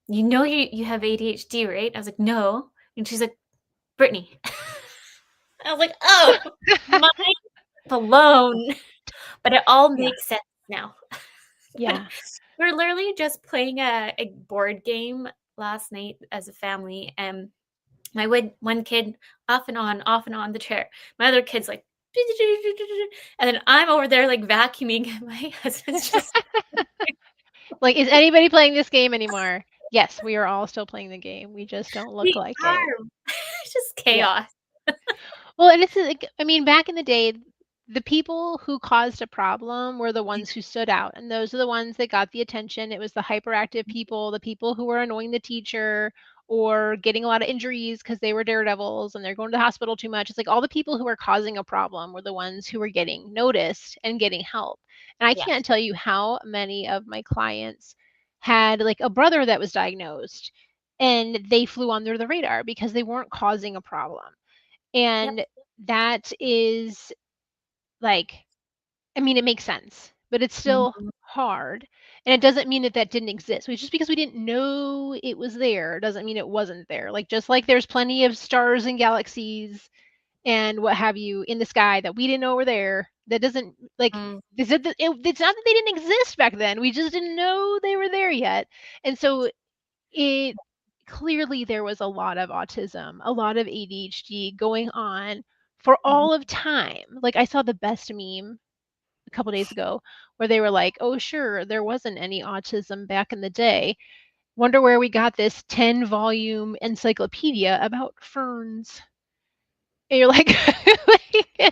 you know you have ADHD, right?" I was like, "No." And she's like, "Brittney." I was like, "Oh, mind blown." But it all Yeah. makes sense now. But Yeah. we're literally just playing a board game last night as a family, and my one kid off and on the chair. My other kid's like, and then I'm over there like vacuuming, and my husband's just Like, is anybody playing this game anymore? Yes, we are all still playing the game. We just don't look we like it. are. It's just Yeah. chaos. Well, and it's like, I mean, back in the day, the people who caused a problem were the ones who stood out, and those are the ones that got the attention. It was the hyperactive people, the people who were annoying the teacher or getting a lot of injuries because they were daredevils and they're going to the hospital too much. It's like all the people who were causing a problem were the ones who were getting noticed and getting help. And I Yes. can't tell you how many of my clients had like a brother that was diagnosed and they flew under the radar because they weren't causing a problem. Yep. And that is like, I mean, it makes sense, but it's still Mhm. hard. And it doesn't mean that that didn't exist. Just because we didn't know it was there doesn't mean it wasn't there. Like, just like there's plenty of stars and galaxies and what have you in the sky that we didn't know were there. That doesn't like, Mm. it's not that they didn't exist back then. We just didn't know they were there yet. And so it clearly there was a lot of autism, a lot of ADHD going on for Mhm. all of time. Like I saw the best meme a couple days ago where they were like, "Oh, sure, there wasn't any autism back in the day. Wonder where we got this 10-volume encyclopedia about ferns." And you're like,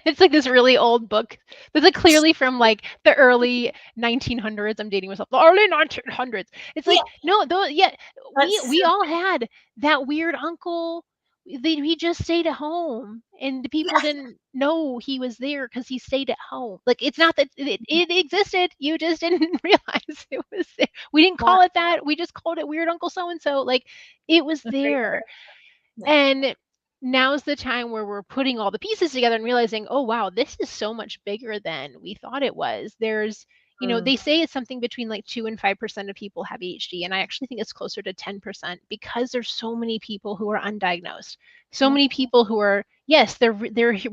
it's like this really old book that's like clearly from like the early 1900s. I'm dating myself. The early 1900s. It's like Yeah, no, though. Yeah, that's we all had that weird uncle. He just stayed at home, and the people yes. didn't know he was there because he stayed at home. Like it's not that it existed. You just didn't realize it was there. We didn't Wow. call it that. We just called it weird Uncle so and so. Like it was there. Yes. And now's the time where we're putting all the pieces together and realizing, oh, wow, this is so much bigger than we thought it was. There's, Mm. they say it's something between like 2 and 5% of people have ADHD. And I actually think it's closer to 10% because there's so many people who are undiagnosed. So Yep. many people who are, yes, they're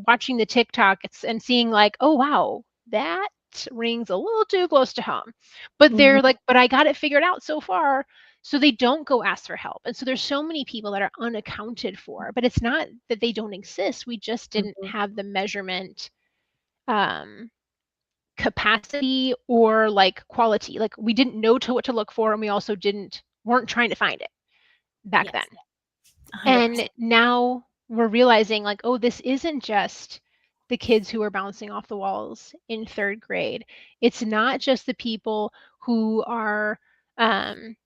watching the TikToks and seeing like, oh, wow, that rings a little too close to home. But Mhm. they're like, but I got it figured out so far, so they don't go ask for help. And so there's so many people that are unaccounted for, but it's not that they don't exist. We just didn't Mhm. have the measurement um, capacity or like quality. Like we didn't know what to look for, and we also weren't trying to find it back then. Yes. 100%. And now we're realizing like, oh, this isn't just the kids who are bouncing off the walls in third grade. It's not just the people who are, um,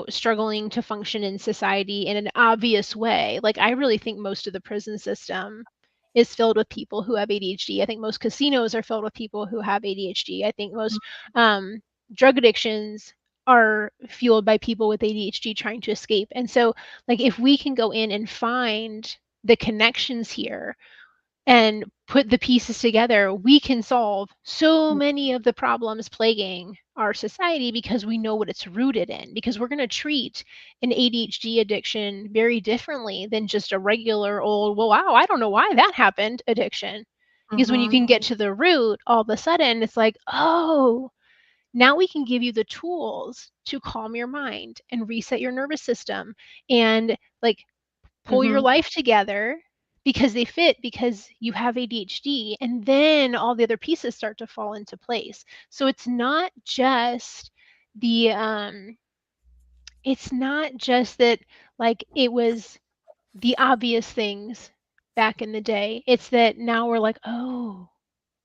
struggling to function in society in an obvious way. Like, I really think most of the prison system is filled with people who have ADHD. I think most casinos are filled with people who have ADHD. I think most um, drug addictions are fueled by people with ADHD trying to escape. And so like if we can go in and find the connections here and put the pieces together, we can solve so many of the problems plaguing our society because we know what it's rooted in. Because we're going to treat an ADHD addiction very differently than just a regular old, well, wow, I don't know why that happened addiction. Because when you Mhm. can get to the root, all of a sudden it's like, oh, now we can give you the tools to calm your mind and reset your nervous system and like pull your Mhm. life together because they fit because you have ADHD, and then all the other pieces start to fall into place. So the it's not just that like it was the obvious things back in the day. It's that now we're like, "Oh,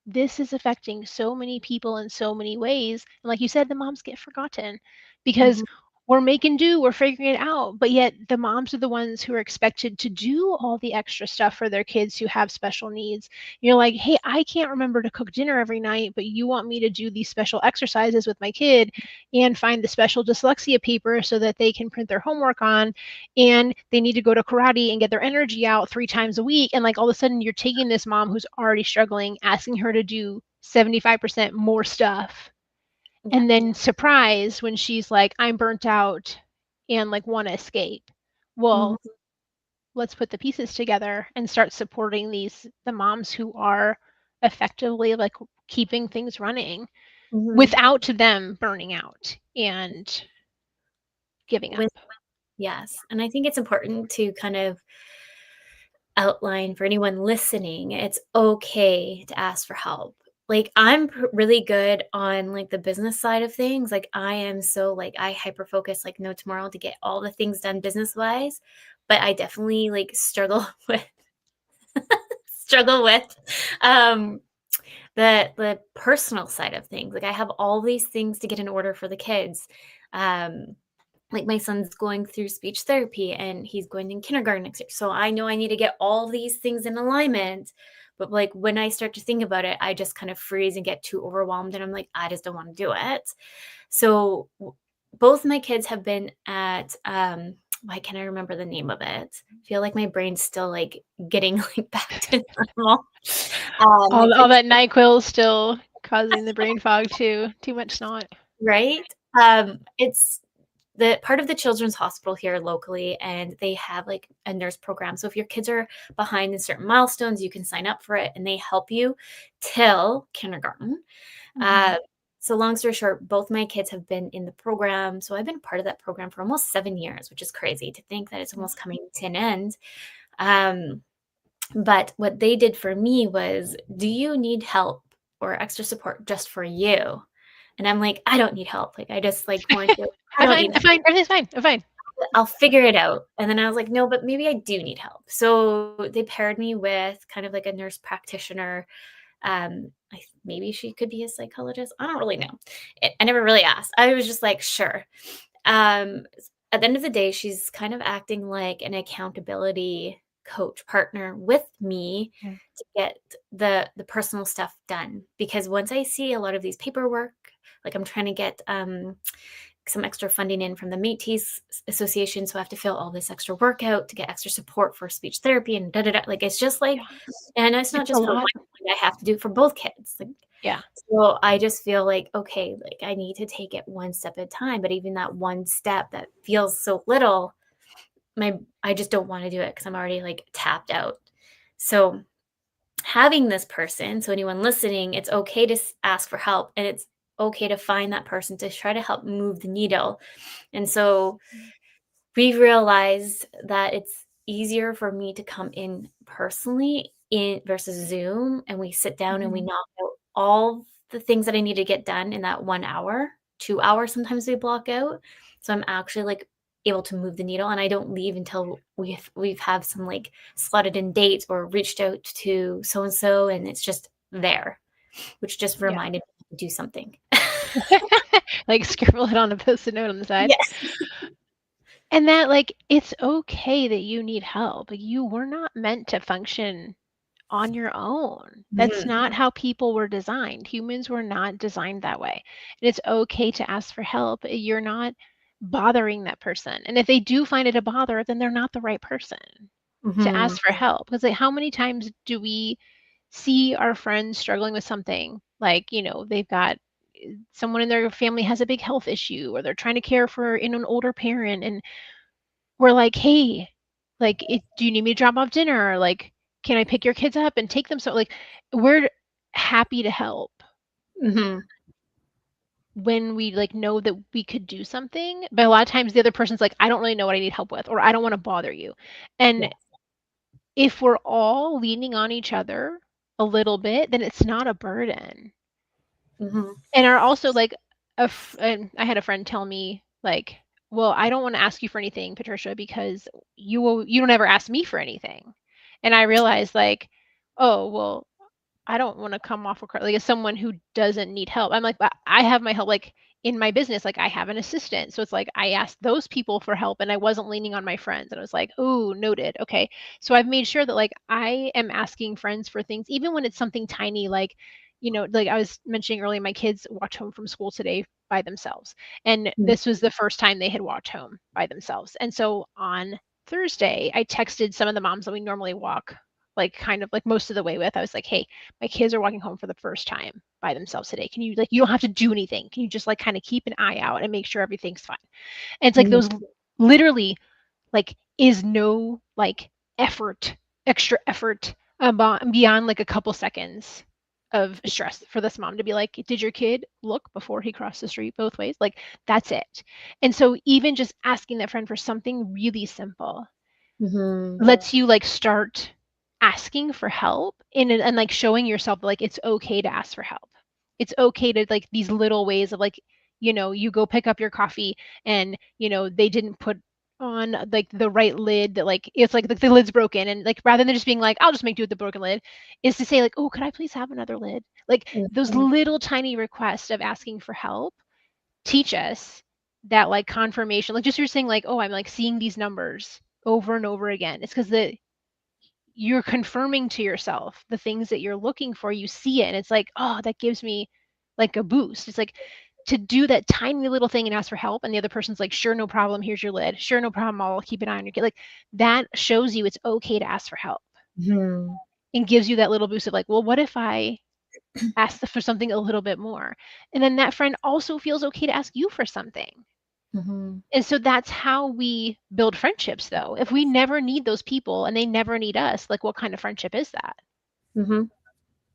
this is affecting so many people in so many ways." And like you said, the moms get forgotten because Mhm. we're making do, we're figuring it out. But yet the moms are the ones who are expected to do all the extra stuff for their kids who have special needs. You're like, hey, I can't remember to cook dinner every night, but you want me to do these special exercises with my kid and find the special dyslexia paper so that they can print their homework on, and they need to go to karate and get their energy out 3 times a week. And like all of a sudden you're taking this mom who's already struggling, asking her to do 75% more stuff, and then surprise when she's like, I'm burnt out and like want to escape. Well, Mhm. let's put the pieces together and start supporting the moms who are effectively like keeping things running Mhm. without them burning out and giving up. With yes, and I think it's important to kind of outline for anyone listening, it's okay to ask for help. Like, I'm really good on, like, the business side of things. Like, I am so, like, I hyper focus like no tomorrow to get all the things done business wise, but I definitely like struggle with struggle with um the personal side of things. Like, I have all these things to get in order for the kids. Um like, my son's going through speech therapy and he's going in kindergarten next year. So I know I need to get all these things in alignment. But like when I start to think about it, I just kind of freeze and get too overwhelmed. And I'm like, I just don't want to do it. So both my kids have been at, why can't I remember the name of it? I feel like my brain's still like getting like back to normal. All that NyQuil still causing the brain fog too. Too much snot. Right? It's the part of the children's hospital here locally, and they have like a nurse program. So if your kids are behind in certain milestones, you can sign up for it and they help you till kindergarten. Mm-hmm. So long story short, both my kids have been in the program. So I've been part of that program for almost 7 years, which is crazy to think that it's almost coming to an end. Um, but what they did for me was, do you need help or extra support just for you? And I'm like, I don't need help. Like, I just like want to, I I'm don't fine. need I'm fine. Everything's fine. I'm fine. I'll figure it out. And then I was like, no, but maybe I do need help. So they paired me with kind of like a nurse practitioner. Maybe she could be a psychologist. I don't really know. I never really asked. I was just like, sure. Um, at the end of the day, she's kind of acting like an accountability coach partner with me Yeah. to get the personal stuff done. Because once I see a lot of these paperwork, like I'm trying to get some extra funding in from the Métis Association, so I have to fill all this extra work out to get extra support for speech therapy and da da da. Like it's just like, and it's not It's a just for one lot. kid, I have to do it for both kids. Like, Yeah. so I just feel like, okay, like I need to take it one step at a time. But even that one step that feels so little, I just don't want to do it because I'm already like tapped out. So having this person, so anyone listening, it's okay to ask for help, and it's okay to find that person to try to help move the needle. And so we've realized that it's easier for me to come in personally in versus Zoom, and we sit down and we Mhm. knock out all the things that I need to get done in that 1 hour, 2 hours sometimes we block out. So I'm actually like able to move the needle, and I don't leave until we've have some like slotted in dates or reached out to so and so, and it's just there, which just Yeah. reminded me to do something. Like scribble it on a Post-it note on the side. Yes. And that like it's okay that you need help. Like you were not meant to function on your own. That's Mhm. not how people were designed. Humans were not designed that way. And it's okay to ask for help. You're not bothering that person. And if they do find it a bother, then they're not the right person to Mhm. ask for help. Because like how many times do we see our friends struggling with something like, they've got someone in their family has a big health issue or they're trying to care for an older parent, and we're like, "Hey, like, do you need me to drop off dinner? Or, like, can I pick your kids up and take them?" So, like, we're happy to help Mhm. when we, like, know that we could do something, but a lot of times the other person's like, "I don't really know what I need help with," or "I don't wanna bother you." And Yes. if we're all leaning on each other a little bit, then it's not a burden. Mhm. And are also, like, and I had a friend tell me, like, "Well, I don't wanna ask you for anything, Patricia, because you don't ever ask me for anything." And I realized, like, "Oh, well, I don't want to come off like as someone who doesn't need help. I'm like, but I have my help, like in my business, like I have an assistant. So it's like I asked those people for help and I wasn't leaning on my friends. And I was like, oh, noted. Okay. So I've made sure that like I am asking friends for things, even when it's something tiny, like, like I was mentioning earlier, my kids walked home from school today by themselves. And Mm. this was the first time they had walked home by themselves. And so on Thursday, I texted some of the moms that we normally walk like kind of like most of the way with. I was like, hey, my kids are walking home for the first time by themselves today. Can you you don't have to do anything. Can you just like kind of keep an eye out and make sure everything's fine? And it's like Mhm. those literally like is no like extra effort beyond like a couple seconds of stress for this mom to be like, did your kid look before he crossed the street both ways? Like that's it. And so even just asking that friend for something really simple Mhm. lets you like start asking for help and like showing yourself like it's okay to ask for help. It's okay to like these little ways of like, you go pick up your coffee and, they didn't put on like the right lid that like it's like the lid's broken and like rather than just being like I'll just make do with the broken lid is to say like, oh, could I please have another lid? Like those Mhm. little tiny requests of asking for help teach us that like confirmation, like just you're saying like, oh, I'm like seeing these numbers over and over again. It's because you're confirming to yourself the things that you're looking for. You see it, and it's like, oh, that gives me like a boost. It's like to do that tiny little thing and ask for help, and the other person's like, sure, no problem. Here's your lid. Sure, no problem. I'll keep an eye on your kid. Like that shows you it's okay to ask for help Mhm. and gives you that little boost of like, well, what if I ask for something a little bit more? And then that friend also feels okay to ask you for something. Mhm. And so that's how we build friendships, though. If we never need those people and they never need us, like what kind of friendship is that? Mhm.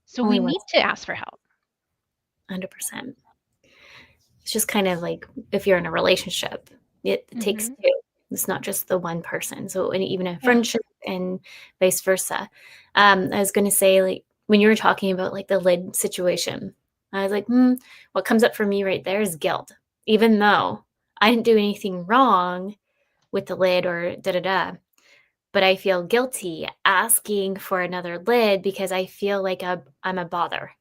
So we Only one need to ask for help. 100%. It's just kind of like if you're in a relationship, it takes Mhm. two. It's not just the one person. So and even a Yeah. friendship and vice versa. I was gonna say, like, when you were talking about, like, the lid situation, I was like, what comes up for me right there is guilt. Even though I didn't do anything wrong with the lid or da da da, but I feel guilty asking for another lid because I feel like I'm a bother.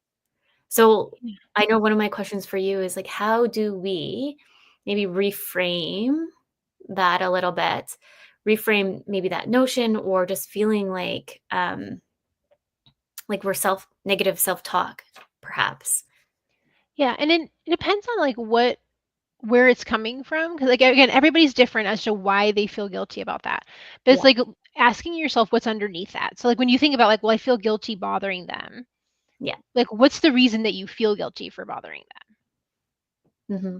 So Yeah. I know one of my questions for you is like, how do we maybe reframe that a little bit? Reframe maybe that notion or just feeling like we're negative self-talk, perhaps. Yeah, and then it depends on like where it's coming from because like again everybody's different as to why they feel guilty about that. But it's Yeah. like asking yourself what's underneath that. So like when you think about like, well, I feel guilty bothering them. Yeah. Like what's the reason that you feel guilty for bothering them? Hmm.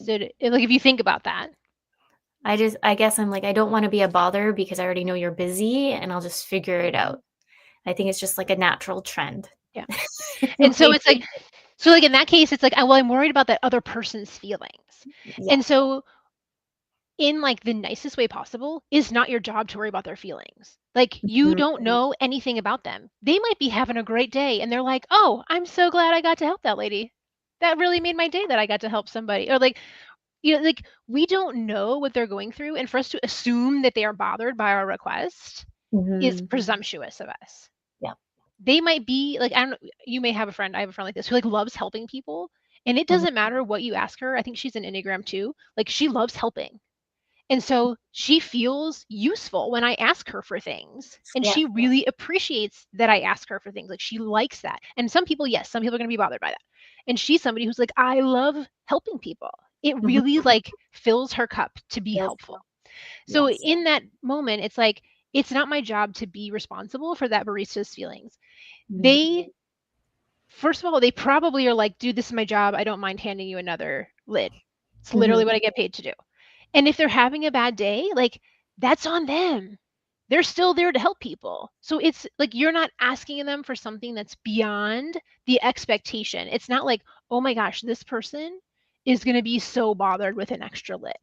So like if you think about that. I guess I'm like, I don't want to be a bother because I already know you're busy and I'll just figure it Mhm. out. I think it's just like a natural trend. Yeah. And so it's like so like in that case it's like, well, I'm worried about that other person's feelings. Yeah. And so in like the nicest way possible is not your job to worry about their feelings. Like you Mhm. don't know anything about them. They might be having a great day and they're like, "Oh, I'm so glad I got to help that lady. That really made my day that I got to help somebody." Or like, like we don't know what they're going through and for us to assume that they are bothered by our request is Mhm. presumptuous of us. Yeah. They might be like, I don't know, you may have a friend, I have a friend like this who like loves helping people and it Mhm. doesn't matter what you ask her. I think she's an Enneagram too. Like she loves helping and so she feels useful when I ask her for things. And Yeah. she really appreciates that I ask her for things. Like she likes that. And some people, yes, some people are going to be bothered by that. And she's somebody who's like, I love helping people. It Mhm. really like fills her cup to be Feels helpful. So yes. in that moment, it's like, it's not my job to be responsible for that barista's feelings. Mhm. They, first of all, they probably are like, dude, this is my job. I don't mind handing you another lid. It's literally Mhm. what I get paid to do. And if they're having a bad day, like that's on them. They're still there to help people. So it's like you're not asking them for something that's beyond the expectation. It's not like, oh my gosh, this person is going to be so bothered with an extra lid.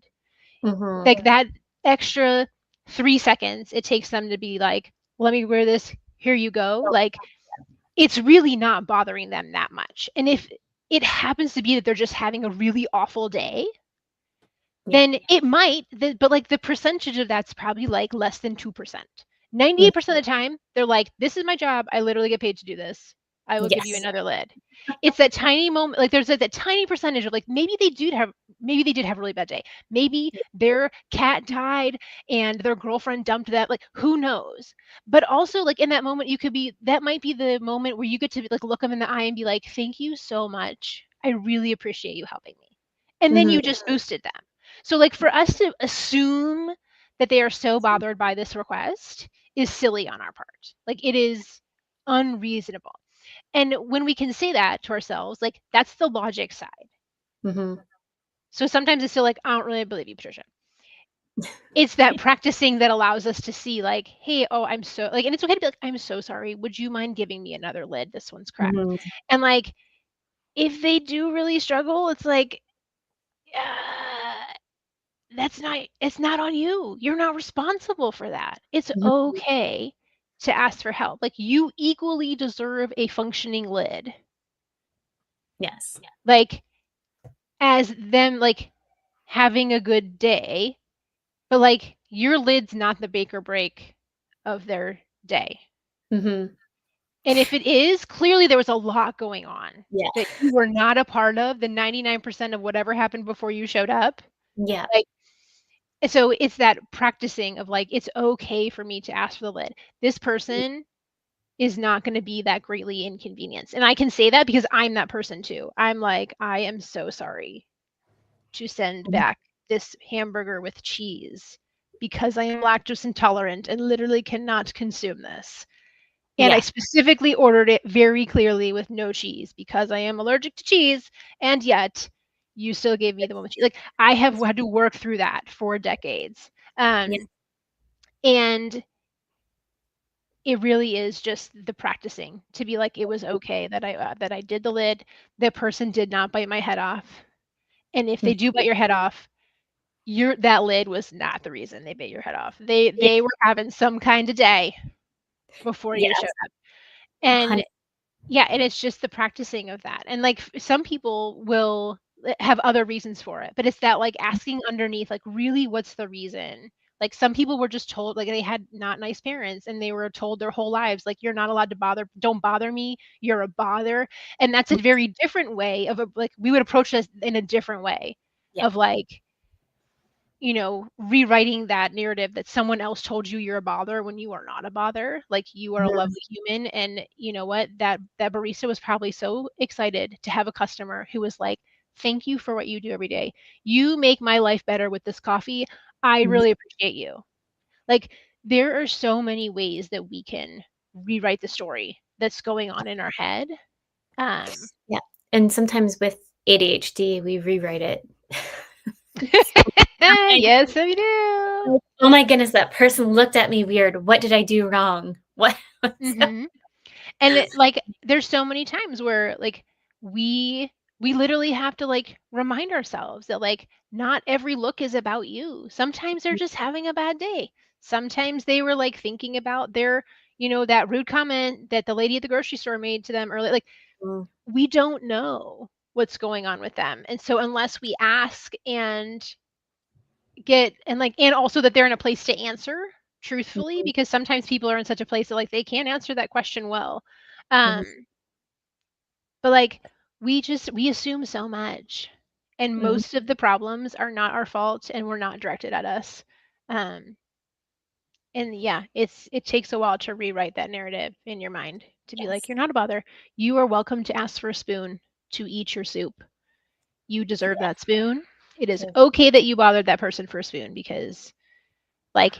Mhm. Like that extra 3 seconds it takes them to be like, let me wear this. Here you go. So Like it's really not bothering them that much. And if it happens to be that they're just having a really awful day, yeah. then it might, but like the percentage of that's probably like less than 2%. 98% of the time, they're like, this is my job. I literally get paid to do this. I will give you Yes. another lid. It's that tiny moment, like there's that tiny percentage of like maybe they did have a really bad day. Maybe their cat died and their girlfriend dumped that. Like who knows? But also like in that moment, that might be the moment where you get to like look them in the eye and be like, thank you so much. I really appreciate you helping me. And then you just boosted them. So like for us to assume that they are so bothered by this request is silly on our part. Like it is unreasonable. And when we can say that to ourselves, like that's the logic side. So sometimes it's still like, I don't really believe you, Patricia. It's that practicing that allows us to see like, hey, oh, I'm so like, and it's okay to be like, I'm so sorry. Would you mind giving me another lid? This one's cracked. And like, if they do really struggle, it's like, it's not on you. You're not responsible for that. It's okay to ask for help. Like you equally deserve a functioning lid. Yes. Like as them like having a good day, but like your lid's not the make or break of their day. And if it is, clearly there was a lot going on that you were not a part of, the 99% of whatever happened before you showed up. Yeah. Like, so it's that practicing of like, it's okay for me to ask for the lid. This person is not going to be that greatly inconvenienced. And I can say that because I'm that person too. I'm like, I am so sorry to send back this hamburger with cheese because I am lactose intolerant and literally cannot consume this. And I specifically ordered it very clearly with no cheese because I am allergic to cheese. And yet you still gave me the one with cheese. Like I have had to work through that for decades. And it really is just the practicing to be like, it was okay that I did the lid. The person did not bite my head off. And if they do bite your head off, that lid was not the reason they bit your head off. They were having some kind of day before you showed up. And and it's just the practicing of that. And like some people will have other reasons for it, but it's that like asking underneath, like really what's the reason? Like some people were just told like they had not nice parents and they were told their whole lives, like, you're not allowed to don't bother me. You're a bother. And that's a very different way of like, we would approach this in a different way of like, rewriting that narrative that someone else told you you're a bother when you are not a bother. Like you are a lovely human. And you know what? That barista was probably so excited to have a customer who was like, thank you for what you do every day. You make my life better with this coffee. I really appreciate you. Like there are so many ways that we can rewrite the story that's going on in our head. And sometimes with ADHD, we rewrite it. Yes, I do. Oh my goodness, that person looked at me weird. What did I do wrong? What? And like there's so many times where like we literally have to like remind ourselves that like not every look is about you. Sometimes they're just having a bad day. Sometimes they were like thinking about their, that rude comment that the lady at the grocery store made to them earlier. Like we don't know what's going on with them. And so unless we ask and and also that they're in a place to answer truthfully, because sometimes people are in such a place that like they can't answer that question well. But like we assume so much, and most of the problems are not our fault and were not directed at us. And it takes a while to rewrite that narrative in your mind to be like, you're not a bother. You are welcome to ask for a spoon to eat your soup. You deserve that spoon. It is okay that you bothered that person for a spoon because, like,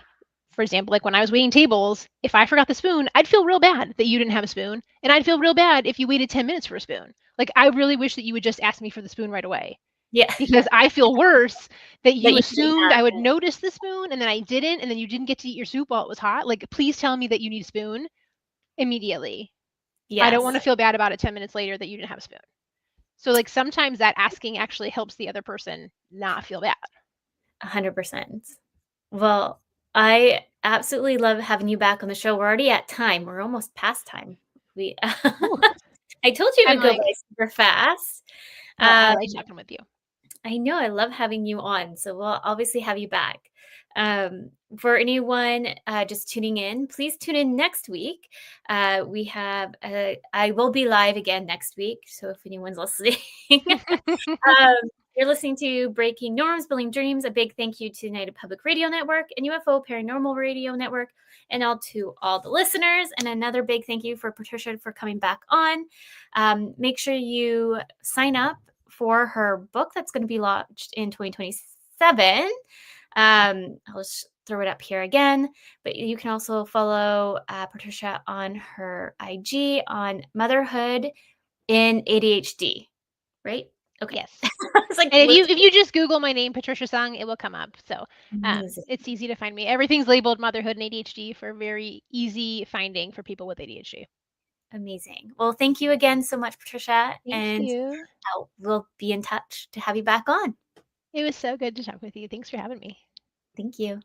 for example, like when I was waiting tables, if I forgot the spoon, I'd feel real bad that you didn't have a spoon. And I'd feel real bad if you waited 10 minutes for a spoon. Like, I really wish that you would just ask me for the spoon right away. Yeah. Because I feel worse that you assumed I would notice the spoon and then I didn't, and then you didn't get to eat your soup while it was hot. Like, please tell me that you need a spoon immediately. I don't want to feel bad about it 10 minutes later that you didn't have a spoon. So like sometimes that asking actually helps the other person not feel bad. 100%. Well, I absolutely love having you back on the show. We're already at time. We're almost past time. I told you it would go by super fast. I like talking with you. I know, I love having you on, so we'll obviously have you back. For anyone just tuning in, please tune in next week. I will be live again next week, so if anyone's listening, um, you're listening to Breaking Norms, Building Dreams. A big thank you to United Public Radio Network and UFO Paranormal Radio Network, and to all the listeners. And another big thank you for Patricia for coming back on. Make sure you sign up for her book that's going to be launched in 2027. I'll just throw it up here again, but you can also follow Patricia on her IG on Motherhood in ADHD, right? Okay. Yes. It's like, And if you just Google my name, Patricia Sung, it will come up. So amazing. it's easy to find me. Everything's labeled motherhood and ADHD for very easy finding for people with ADHD. Amazing. Well, thank you again so much, Patricia. Thank you. We'll be in touch to have you back on. It was so good to talk with you. Thanks for having me. Thank you.